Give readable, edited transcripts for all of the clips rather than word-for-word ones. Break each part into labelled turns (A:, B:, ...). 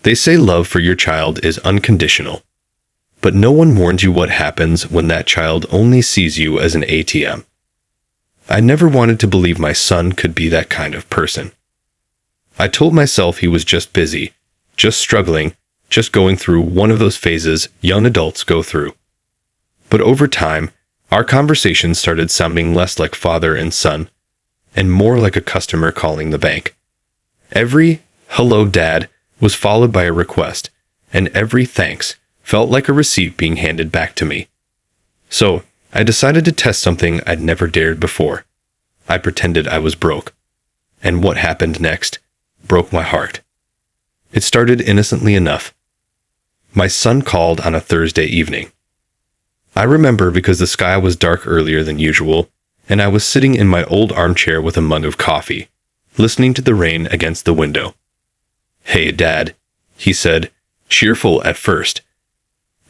A: They say love for your child is unconditional, but no one warns you what happens when that child only sees you as an ATM. I never wanted to believe my son could be that kind of person. I told myself he was just busy, just struggling, just going through one of those phases young adults go through. But over time, our conversations started sounding less like father and son, and more like a customer calling the bank. Every "Hello, Dad" was followed by a request, and every "thanks" felt like a receipt being handed back to me. So, I decided to test something I'd never dared before. I pretended I was broke. And what happened next broke my heart. It started innocently enough. My son called on a Thursday evening. I remember because the sky was dark earlier than usual, and I was sitting in my old armchair with a mug of coffee, listening to the rain against the window. "Hey, Dad," he said, cheerful at first.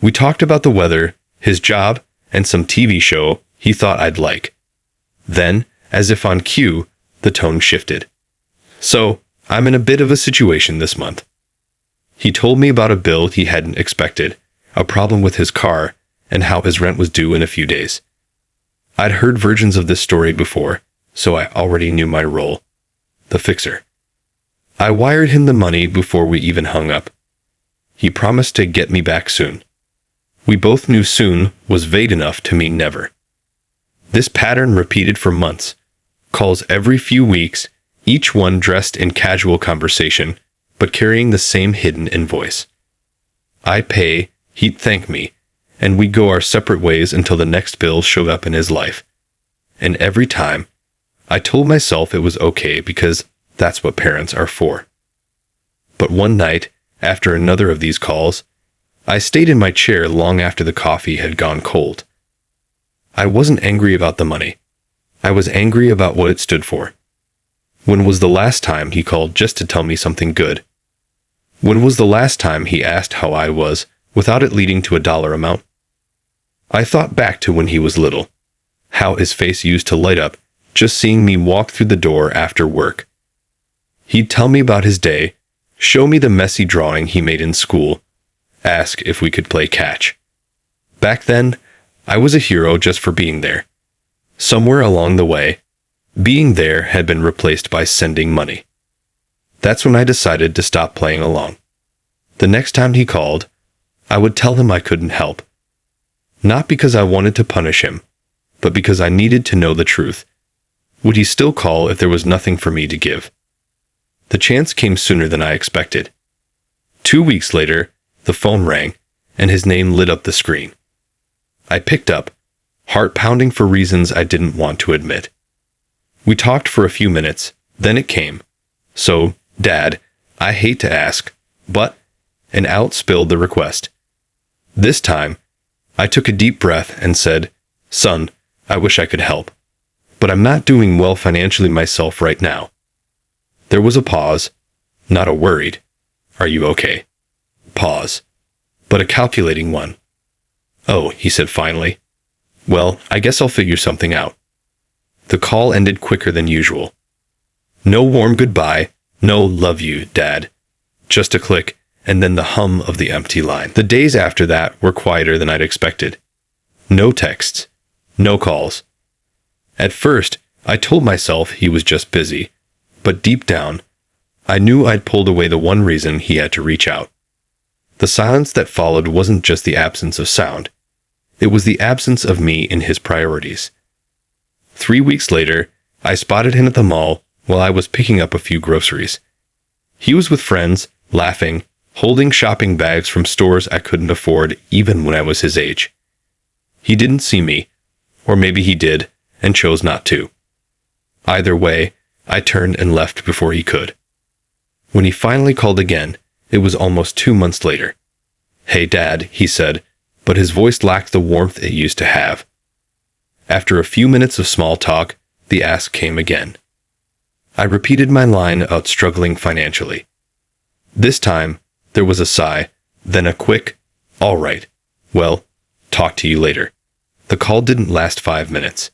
A: We talked about the weather, his job, and some TV show he thought I'd like. Then, as if on cue, the tone shifted. "So, I'm in a bit of a situation this month." He told me about a bill he hadn't expected, a problem with his car, and how his rent was due in a few days. I'd heard versions of this story before, so I already knew my role. The fixer. I wired him the money before we even hung up. He promised to get me back soon. We both knew soon was vague enough to mean never. This pattern repeated for months. Calls every few weeks, each one dressed in casual conversation, but carrying the same hidden invoice. I'd pay, he'd thank me, and we'd go our separate ways until the next bill showed up in his life. And every time, I told myself it was okay because that's what parents are for. But one night, after another of these calls, I stayed in my chair long after the coffee had gone cold. I wasn't angry about the money. I was angry about what it stood for. When was the last time he called just to tell me something good? When was the last time he asked how I was without it leading to a dollar amount? I thought back to when he was little, how his face used to light up just seeing me walk through the door after work. He'd tell me about his day, show me the messy drawing he made in school, ask if we could play catch. Back then, I was a hero just for being there. Somewhere along the way, being there had been replaced by sending money. That's when I decided to stop playing along. The next time he called, I would tell him I couldn't help. Not because I wanted to punish him, but because I needed to know the truth. Would he still call if there was nothing for me to give? The chance came sooner than I expected. 2 weeks later, the phone rang, and his name lit up the screen. I picked up, heart pounding for reasons I didn't want to admit. We talked for a few minutes, then it came. "So, Dad, I hate to ask, but..." And out spilled the request. This time, I took a deep breath and said, "Son, I wish I could help, but I'm not doing well financially myself right now." There was a pause, not a worried, "Are you okay?" pause, but a calculating one. "Oh," he said finally. "Well, I guess I'll figure something out." The call ended quicker than usual. No warm goodbye, no "love you, Dad." Just a click, and then the hum of the empty line. The days after that were quieter than I'd expected. No texts, no calls. At first, I told myself he was just busy, but deep down, I knew I'd pulled away the one reason he had to reach out. The silence that followed wasn't just the absence of sound. It was the absence of me in his priorities. 3 weeks later, I spotted him at the mall while I was picking up a few groceries. He was with friends, laughing, holding shopping bags from stores I couldn't afford even when I was his age. He didn't see me, or maybe he did, and chose not to. Either way, I turned and left before he could. When he finally called again, it was almost 2 months later. "Hey, Dad," he said, but his voice lacked the warmth it used to have. After a few minutes of small talk, the ask came again. I repeated my line about struggling financially. This time, there was a sigh, then a quick, "All right, well, talk to you later." The call didn't last 5 minutes.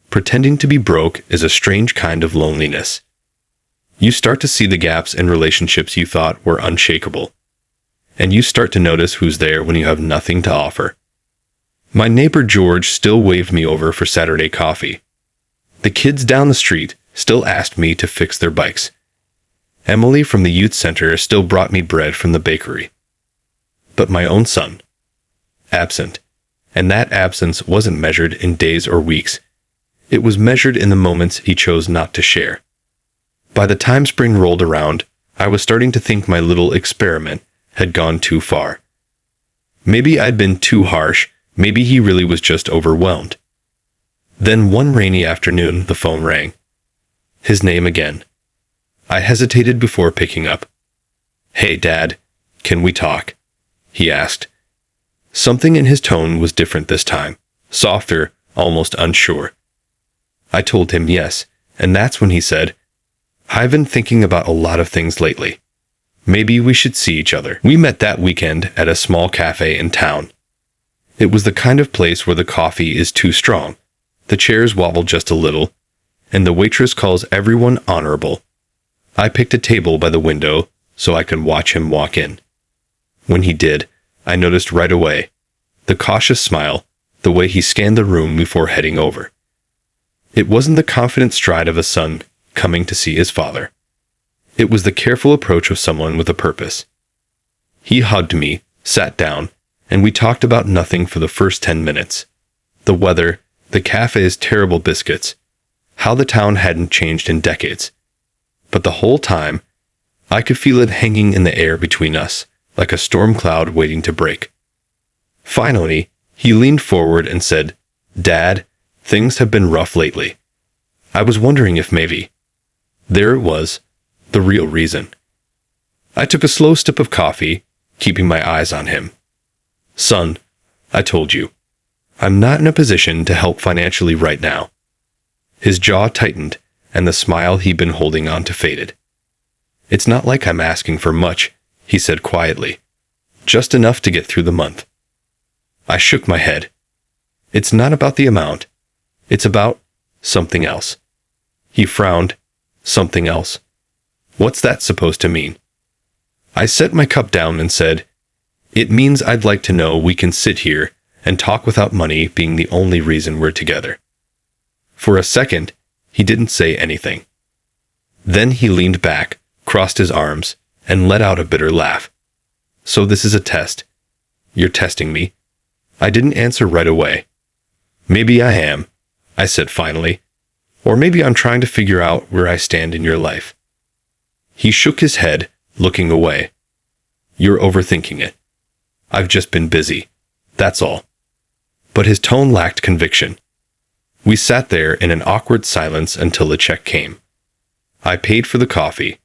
A: Pretending to be broke is a strange kind of loneliness. You start to see the gaps in relationships you thought were unshakable. And you start to notice who's there when you have nothing to offer. My neighbor George still waved me over for Saturday coffee. The kids down the street still asked me to fix their bikes. Emily from the youth center still brought me bread from the bakery. But my own son, absent. And that absence wasn't measured in days or weeks. It was measured in the moments he chose not to share. By the time spring rolled around, I was starting to think my little experiment had gone too far. Maybe I'd been too harsh. Maybe he really was just overwhelmed. Then one rainy afternoon, the phone rang. His name again. I hesitated before picking up. "Hey, Dad, can we talk?" he asked. Something in his tone was different this time, softer, almost unsure. I told him yes, and that's when he said, "I've been thinking about a lot of things lately. Maybe we should see each other." We met that weekend at a small cafe in town. It was the kind of place where the coffee is too strong, the chairs wobble just a little, and the waitress calls everyone honorable. I picked a table by the window so I could watch him walk in. When he did, I noticed right away the cautious smile, the way he scanned the room before heading over. It wasn't the confident stride of a son coming to see his father. It was the careful approach of someone with a purpose. He hugged me, sat down, and we talked about nothing for the first 10 minutes. The weather, the cafe's terrible biscuits, how the town hadn't changed in decades. But the whole time, I could feel it hanging in the air between us, like a storm cloud waiting to break. Finally, he leaned forward and said, "Dad, things have been rough lately. I was wondering if maybe..." There it was, the real reason. I took a slow sip of coffee, keeping my eyes on him. "Son, I told you, I'm not in a position to help financially right now." His jaw tightened, and the smile he'd been holding on to faded. "It's not like I'm asking for much," he said quietly. "Just enough to get through the month." I shook my head. "It's not about the amount. It's about something else." He frowned. "Something else? What's that supposed to mean?" I set my cup down and said, "It means I'd like to know we can sit here and talk without money being the only reason we're together." For a second, he didn't say anything. Then he leaned back, crossed his arms, and let out a bitter laugh. "So this is a test. You're testing me?" I didn't answer right away. "Maybe I am," I said finally. "Or maybe I'm trying to figure out where I stand in your life." He shook his head, looking away. "You're overthinking it. I've just been busy. That's all." But his tone lacked conviction. We sat there in an awkward silence until the check came. I paid for the coffee,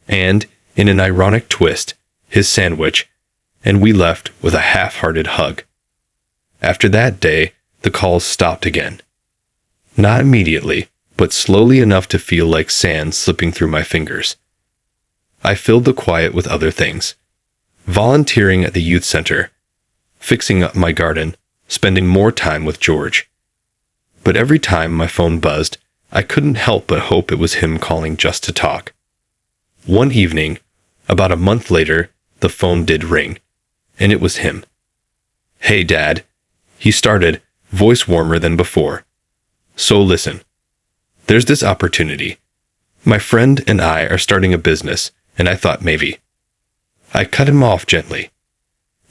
A: and, in an ironic twist, his sandwich, and we left with a half-hearted hug. After that day, the calls stopped again. Not immediately, but slowly enough to feel like sand slipping through my fingers. I filled the quiet with other things. Volunteering at the youth center, fixing up my garden, spending more time with George. But every time my phone buzzed, I couldn't help but hope it was him calling just to talk. One evening, about a month later, the phone did ring, and it was him. "Hey, Dad," he started, voice warmer than before. "So listen, there's this opportunity. My friend and I are starting a business, and I thought maybe..." I cut him off gently.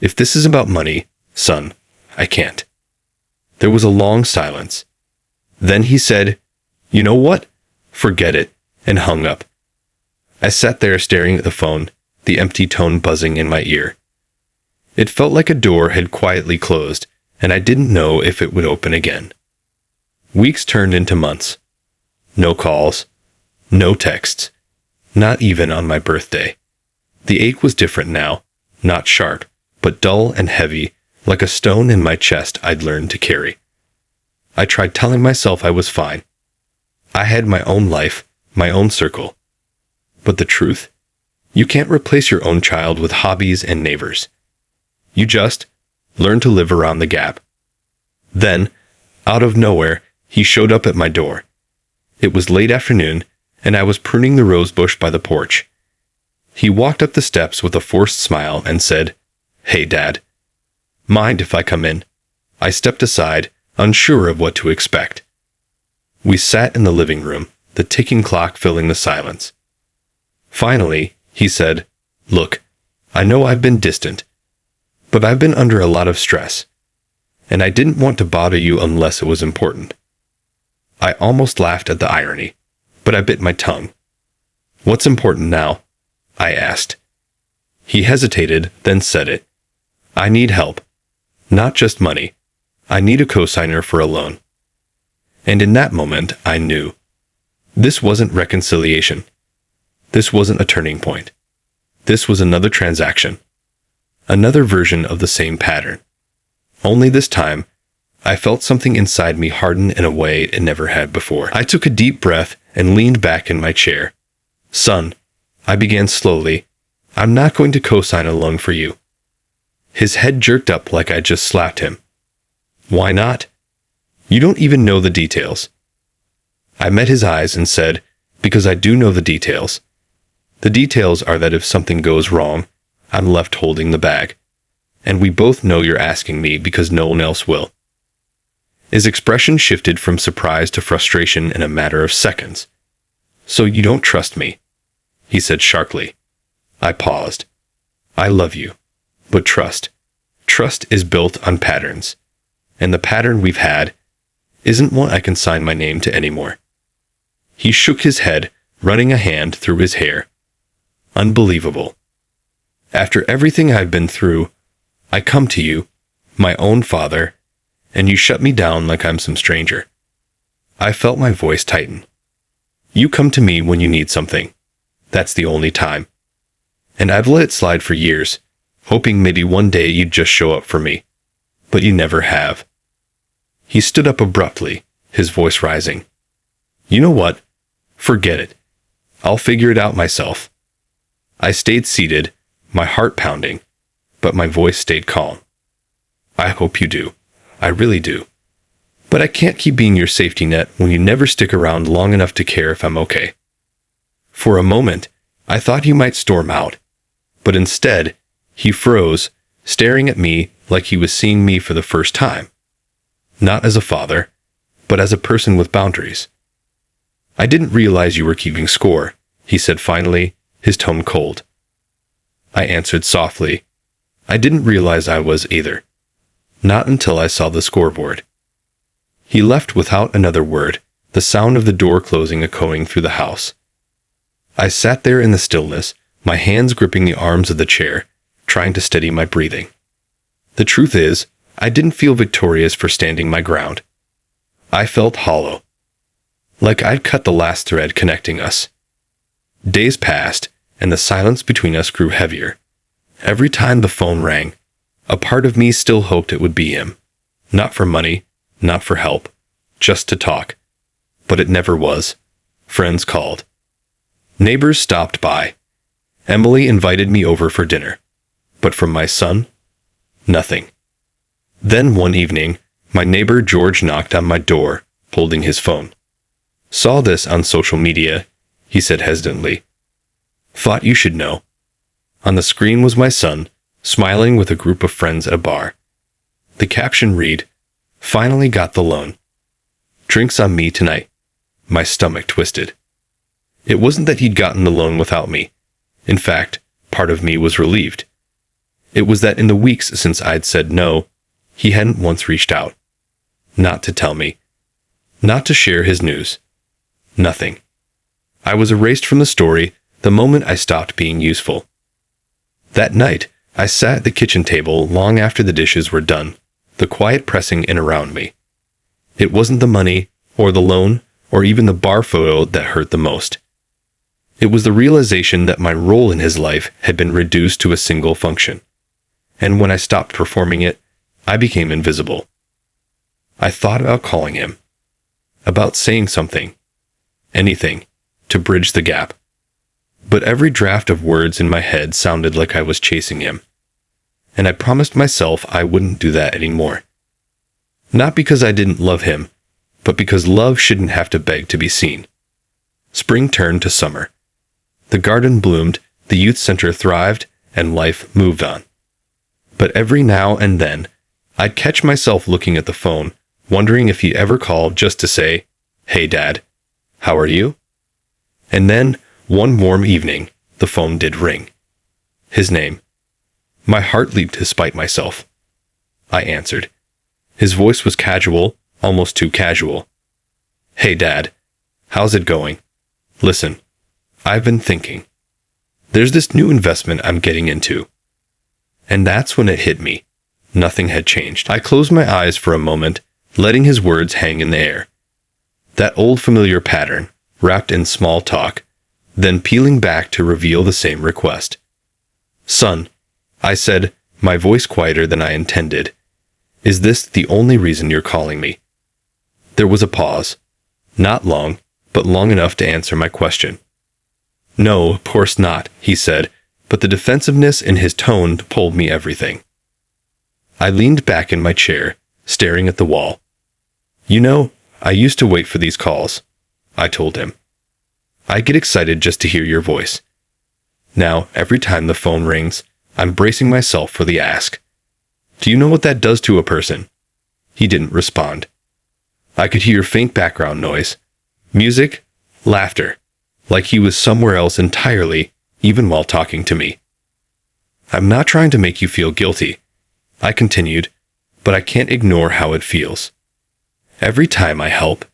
A: "If this is about money, son, I can't." There was a long silence. Then he said, "You know what? Forget it," and hung up. I sat there staring at the phone, the empty tone buzzing in my ear. It felt like a door had quietly closed, and I didn't know if it would open again. Weeks turned into months. No calls, no texts, not even on my birthday. The ache was different now, not sharp, but dull and heavy, like a stone in my chest I'd learned to carry. I tried telling myself I was fine. I had my own life, my own circle. But the truth? You can't replace your own child with hobbies and neighbors. You just learn to live around the gap. Then, out of nowhere, he showed up at my door. It was late afternoon, and I was pruning the rose bush by the porch. He walked up the steps with a forced smile and said, "Hey, Dad. Mind if I come in?" I stepped aside, unsure of what to expect. We sat in the living room, the ticking clock filling the silence. Finally, he said, "Look, I know I've been distant, but I've been under a lot of stress, and I didn't want to bother you unless it was important." I almost laughed at the irony, but I bit my tongue. "What's important now?" I asked. He hesitated, then said it. "I need help. Not just money. I need a cosigner for a loan." And in that moment, I knew. This wasn't reconciliation. This wasn't a turning point. This was another transaction. Another version of the same pattern. Only this time, I felt something inside me harden in a way it never had before. I took a deep breath and leaned back in my chair. "Son," I began slowly, "I'm not going to co-sign a loan for you." His head jerked up like I just slapped him. "Why not? You don't even know the details." I met his eyes and said, "Because I do know the details. The details are that if something goes wrong, I'm left holding the bag. And we both know you're asking me because no one else will." His expression shifted from surprise to frustration in a matter of seconds. "So you don't trust me?" he said sharply. I paused. "I love you. But trust is built on patterns. And the pattern we've had isn't one I can sign my name to anymore." He shook his head, running a hand through his hair. "Unbelievable. After everything I've been through, I come to you, my own father, and you shut me down like I'm some stranger." I felt my voice tighten. "You come to me when you need something. That's the only time. And I've let it slide for years, hoping maybe one day you'd just show up for me. But you never have." He stood up abruptly, his voice rising. "You know what? Forget it. I'll figure it out myself." I stayed seated, my heart pounding, but my voice stayed calm. "I hope you do. I really do. But I can't keep being your safety net when you never stick around long enough to care if I'm okay." For a moment, I thought he might storm out, but instead, he froze, staring at me like he was seeing me for the first time. Not as a father, but as a person with boundaries. "I didn't realize you were keeping score," he said finally, his tone cold. I answered softly, "I didn't realize I was either. Not until I saw the scoreboard." He left without another word, the sound of the door closing echoing through the house. I sat there in the stillness, my hands gripping the arms of the chair, trying to steady my breathing. The truth is, I didn't feel victorious for standing my ground. I felt hollow. Like I'd cut the last thread connecting us. Days passed, and the silence between us grew heavier. Every time the phone rang, a part of me still hoped it would be him. Not for money, not for help, just to talk. But it never was. Friends called. Neighbors stopped by. Emily invited me over for dinner. But from my son, nothing. Then one evening, my neighbor George knocked on my door, holding his phone. "Saw this on social media," he said hesitantly. "Thought you should know." On the screen was my son, smiling with a group of friends at a bar. The caption read, "Finally got the loan. Drinks on me tonight." My stomach twisted. It wasn't that he'd gotten the loan without me. In fact, part of me was relieved. It was that in the weeks since I'd said no, he hadn't once reached out. Not to tell me. Not to share his news. Nothing. I was erased from the story the moment I stopped being useful. That night, I sat at the kitchen table long after the dishes were done, the quiet pressing in around me. It wasn't the money, or the loan, or even the bar photo that hurt the most. It was the realization that my role in his life had been reduced to a single function. And when I stopped performing it, I became invisible. I thought about calling him. About saying something. Anything. To bridge the gap. But every draft of words in my head sounded like I was chasing him. And I promised myself I wouldn't do that anymore. Not because I didn't love him, but because love shouldn't have to beg to be seen. Spring turned to summer. The garden bloomed, the youth center thrived, and life moved on. But every now and then, I'd catch myself looking at the phone, wondering if he'd ever call just to say, "Hey, Dad, how are you?" And then, one warm evening, the phone did ring. His name. My heart leaped to spite myself. I answered. His voice was casual, almost too casual. "Hey, Dad, how's it going? Listen, I've been thinking. There's this new investment I'm getting into." And that's when it hit me. Nothing had changed. I closed my eyes for a moment, letting his words hang in the air. That old familiar pattern, wrapped in small talk, then peeling back to reveal the same request. "Son," I said, my voice quieter than I intended, "is this the only reason you're calling me?" There was a pause. Not long, but long enough to answer my question. "No, of course not," he said, but the defensiveness in his tone told me everything. I leaned back in my chair, staring at the wall. "You know, I used to wait for these calls," I told him. "I get excited just to hear your voice. Now, every time the phone rings, I'm bracing myself for the ask. Do you know what that does to a person?" He didn't respond. I could hear faint background noise. Music, laughter, like he was somewhere else entirely, even while talking to me. "I'm not trying to make you feel guilty," I continued, "but I can't ignore how it feels. Every time I help,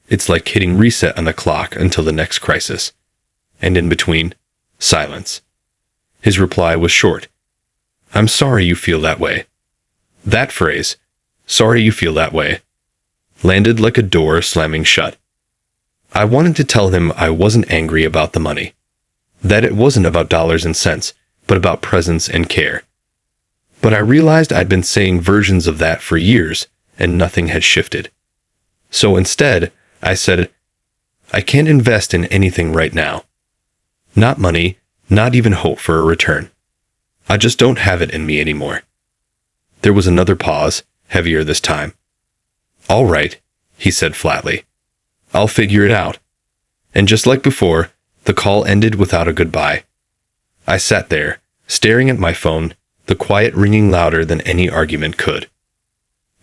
A: it's like hitting reset on the clock until the next crisis. And in between, silence." His reply was short. "I'm sorry you feel that way." That phrase, "sorry you feel that way," landed like a door slamming shut. I wanted to tell him I wasn't angry about the money, that it wasn't about dollars and cents, but about presence and care. But I realized I'd been saying versions of that for years, and nothing had shifted. So instead, I said, "I can't invest in anything right now. Not money, not even hope for a return. I just don't have it in me anymore." There was another pause, heavier this time. "All right," he said flatly. "I'll figure it out." And just like before, the call ended without a goodbye. I sat there, staring at my phone, the quiet ringing louder than any argument could.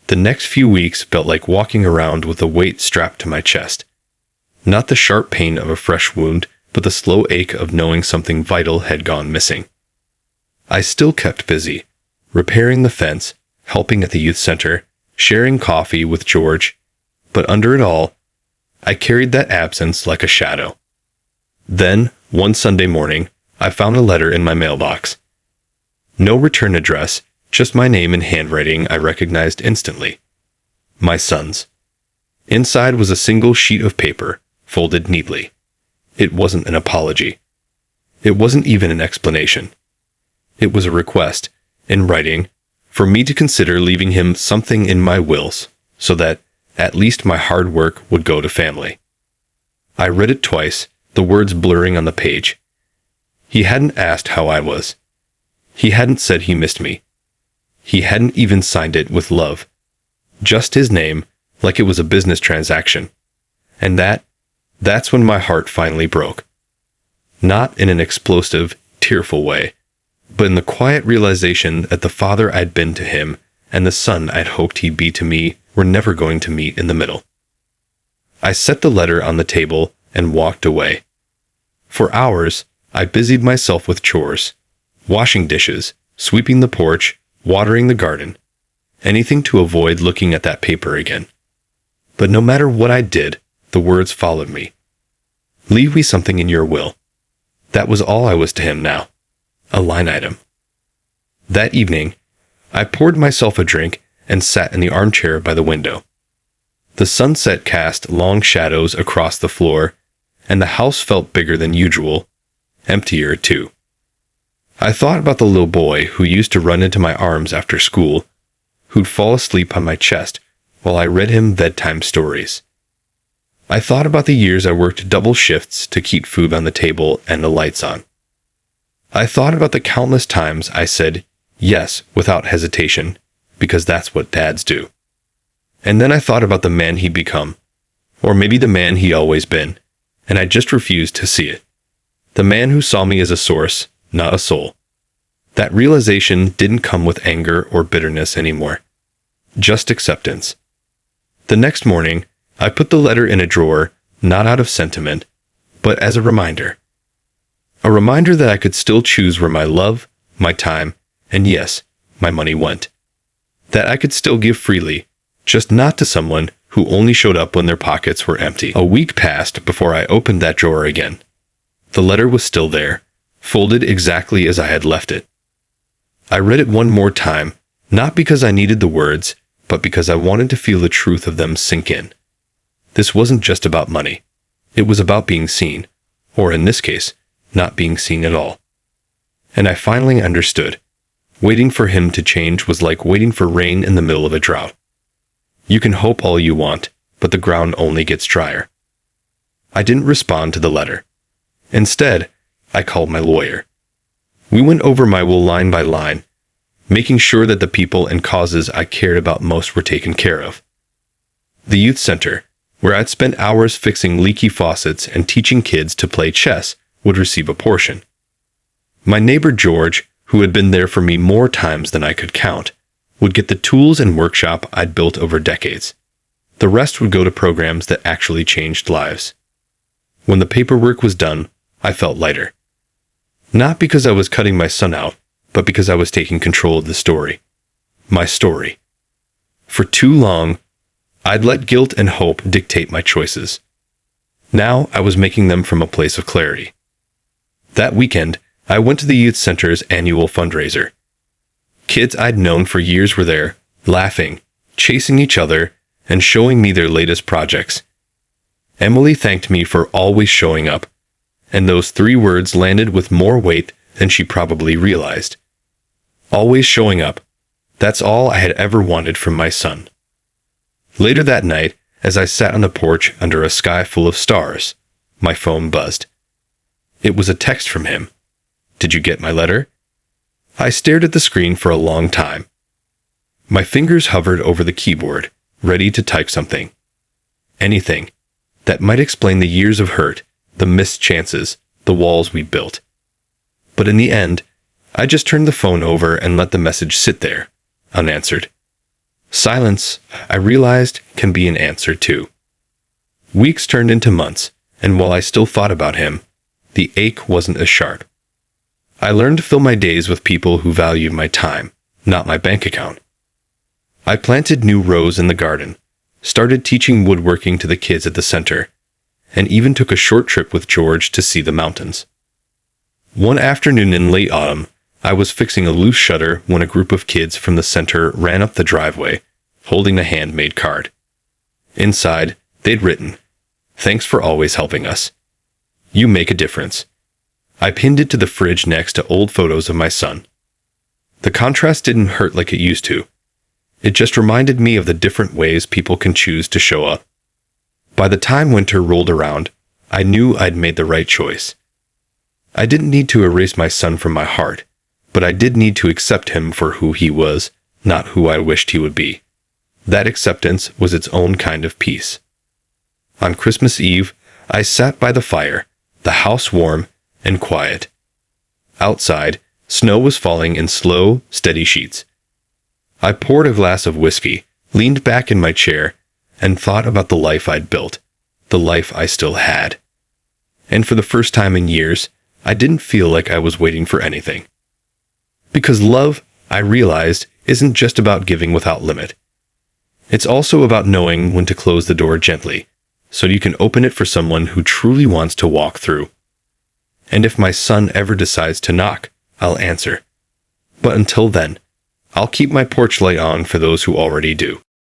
A: The next few weeks felt like walking around with a weight strapped to my chest. Not the sharp pain of a fresh wound, but the slow ache of knowing something vital had gone missing. I still kept busy, repairing the fence, helping at the youth center, sharing coffee with George, but under it all, I carried that absence like a shadow. Then, one Sunday morning, I found a letter in my mailbox. No return address, just my name in handwriting I recognized instantly. My son's. Inside was a single sheet of paper, folded neatly. It wasn't an apology. It wasn't even an explanation. It was a request, in writing, for me to consider leaving him something in my wills, so that at least my hard work would go to family. I read it twice, the words blurring on the page. He hadn't asked how I was. He hadn't said he missed me. He hadn't even signed it with love. Just his name, like it was a business transaction. And that's when my heart finally broke. Not in an explosive, tearful way, but in the quiet realization that the father I'd been to him and the son I'd hoped he'd be to me were never going to meet in the middle. I set the letter on the table and walked away. For hours, I busied myself with chores, washing dishes, sweeping the porch, watering the garden, anything to avoid looking at that paper again. But no matter what I did, the words followed me. "Leave me something in your will." That was all I was to him now. A line item. That evening, I poured myself a drink and sat in the armchair by the window. The sunset cast long shadows across the floor, and the house felt bigger than usual, emptier too. I thought about the little boy who used to run into my arms after school, who'd fall asleep on my chest while I read him bedtime stories. I thought about the years I worked double shifts to keep food on the table and the lights on. I thought about the countless times I said yes without hesitation, because that's what dads do. And then I thought about the man he'd become, or maybe the man he'd always been, and I just refused to see it. The man who saw me as a source, not a soul. That realization didn't come with anger or bitterness anymore. Just acceptance. The next morning, I put the letter in a drawer, not out of sentiment, but as a reminder. A reminder that I could still choose where my love, my time, and yes, my money went. That I could still give freely, just not to someone who only showed up when their pockets were empty. A week passed before I opened that drawer again. The letter was still there, folded exactly as I had left it. I read it one more time, not because I needed the words, but because I wanted to feel the truth of them sink in. This wasn't just about money. It was about being seen, or in this case, not being seen at all. And I finally understood. Waiting for him to change was like waiting for rain in the middle of a drought. You can hope all you want, but the ground only gets drier. I didn't respond to the letter. Instead, I called my lawyer. We went over my will line by line, making sure that the people and causes I cared about most were taken care of. The youth center, where I'd spent hours fixing leaky faucets and teaching kids to play chess, would receive a portion. My neighbor George, who had been there for me more times than I could count, would get the tools and workshop I'd built over decades. The rest would go to programs that actually changed lives. When the paperwork was done, I felt lighter. Not because I was cutting my son out, but because I was taking control of the story. My story. For too long, I'd let guilt and hope dictate my choices. Now I was making them from a place of clarity. That weekend, I went to the youth center's annual fundraiser. Kids I'd known for years were there, laughing, chasing each other, and showing me their latest projects. Emily thanked me for always showing up, and those 3 words landed with more weight than she probably realized. Always showing up. That's all I had ever wanted from my son. Later that night, as I sat on the porch under a sky full of stars, my phone buzzed. It was a text from him. "Did you get my letter?" I stared at the screen for a long time. My fingers hovered over the keyboard, ready to type something. Anything that might explain the years of hurt, the missed chances, the walls we built. But in the end, I just turned the phone over and let the message sit there, unanswered. Silence, I realized, can be an answer too. Weeks turned into months, and while I still thought about him, the ache wasn't as sharp. I learned to fill my days with people who valued my time, not my bank account. I planted new rows in the garden, started teaching woodworking to the kids at the center, and even took a short trip with George to see the mountains. One afternoon in late autumn, I was fixing a loose shutter when a group of kids from the center ran up the driveway, holding a handmade card. Inside, they'd written, "Thanks for always helping us. You make a difference." I pinned it to the fridge next to old photos of my son. The contrast didn't hurt like it used to. It just reminded me of the different ways people can choose to show up. By the time winter rolled around, I knew I'd made the right choice. I didn't need to erase my son from my heart, but I did need to accept him for who he was, not who I wished he would be. That acceptance was its own kind of peace. On Christmas Eve, I sat by the fire, the house warm and quiet. Outside, snow was falling in slow, steady sheets. I poured a glass of whiskey, leaned back in my chair, and thought about the life I'd built, the life I still had. And for the first time in years, I didn't feel like I was waiting for anything. Because love, I realized, isn't just about giving without limit. It's also about knowing when to close the door gently, so you can open it for someone who truly wants to walk through. And if my son ever decides to knock, I'll answer. But until then, I'll keep my porch light on for those who already do.